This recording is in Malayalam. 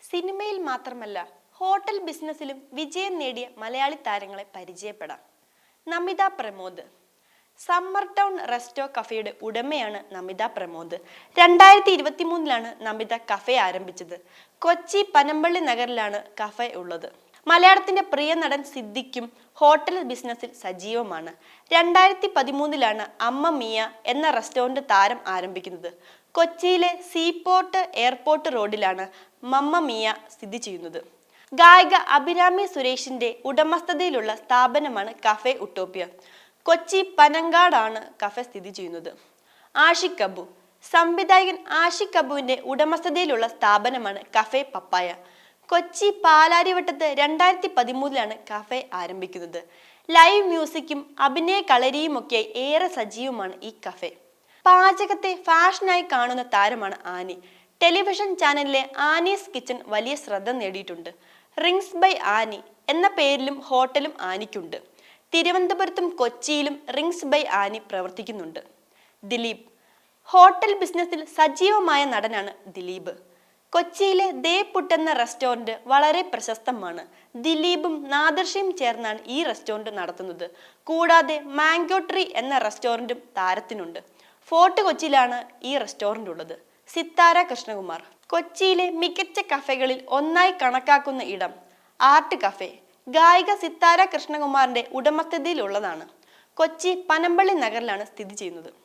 സിനിമയിൽ മാത്രമല്ല ഹോട്ടൽ ബിസിനസ്സിലും വിജയം നേടിയ മലയാളി താരങ്ങളെ പരിചയപ്പെടാം. Namitha Pramod. Summer town resto കഫേയുടെ ഉടമയാണ് നമിത പ്രമോദ്. 2023 നമിത കഫേ ആരംഭിച്ചത്. കൊച്ചി പനമ്പള്ളി നഗറിലാണ് കഫേ ഉള്ളത്. മലയാളത്തിന്റെ പ്രിയ നടൻ സിദ്ദിഖും ഹോട്ടൽ ബിസിനസ്സിൽ സജീവമാണ്. 2013 അമ്മ മിയ എന്ന റെസ്റ്റോറന്റ് താരം ആരംഭിക്കുന്നത്. കൊച്ചിയിലെ സീപോർട്ട് എയർപോർട്ട് റോഡിലാണ് മമ്മ മിയ സ്ഥിതി ചെയ്യുന്നത്. ഗായിക അഭിരാമി സുരേഷിന്റെ ഉടമസ്ഥതയിലുള്ള സ്ഥാപനമാണ് കഫേ ഉട്ടോപ്യ. കൊച്ചി പനങ്കാടാണ് കഫേ സ്ഥിതി ചെയ്യുന്നത്. ആഷിഖ് അബു. സംവിധായകൻ ആഷിഖ് അബുവിന്റെ ഉടമസ്ഥതയിലുള്ള സ്ഥാപനമാണ് കഫേ പപ്പായ. കൊച്ചി പാലാരിവട്ടത്ത് 2013 കഫേ ആരംഭിക്കുന്നത്. ലൈവ് മ്യൂസിക്കും അഭിനയ കളരിയുമൊക്കെ ഏറെ സജീവമാണ് ഈ കഫേ. പാചകത്തെ ഫാഷനായി കാണുന്ന താരമാണ് ആനി. ടെലിവിഷൻ ചാനലിലെ ആനീസ് കിച്ചൺ വലിയ ശ്രദ്ധ നേടിയിട്ടുണ്ട്. റിങ്സ് ബൈ ആനി എന്ന പേരിലും ഹോട്ടലും ആനിക്കുണ്ട്. തിരുവനന്തപുരത്തും കൊച്ചിയിലും റിങ്സ് ബൈ ആനി പ്രവർത്തിക്കുന്നുണ്ട്. ദിലീപ്. ഹോട്ടൽ ബിസിനസ്സിൽ സജീവമായ നടനാണ് ദിലീപ്. കൊച്ചിയിലെ ദേ പുട്ട് എന്ന റെസ്റ്റോറന്റ് വളരെ പ്രശസ്തമാണ്. ദിലീപും നാദർഷയും ചേർന്നാണ് ഈ റെസ്റ്റോറന്റ് നടത്തുന്നത്. കൂടാതെ മാംഗോ ട്രീ എന്ന റെസ്റ്റോറന്റും താരത്തിനുണ്ട്. ഫോർട്ട് കൊച്ചിയിലാണ് ഈ റെസ്റ്റോറന്റ് ഉള്ളത്. സിത്താര കൃഷ്ണകുമാർ. കൊച്ചിയിലെ മികച്ച കഫേകളിൽ ഒന്നായി കണക്കാക്കുന്ന ഇടം ആർട്ട് കഫേ. ഗായിക സിത്താര കൃഷ്ണകുമാറിന്റെ ഉടമസ്ഥതയിലുള്ളതാണ്. കൊച്ചി പനമ്പള്ളി നഗറിലാണ് സ്ഥിതി ചെയ്യുന്നത്.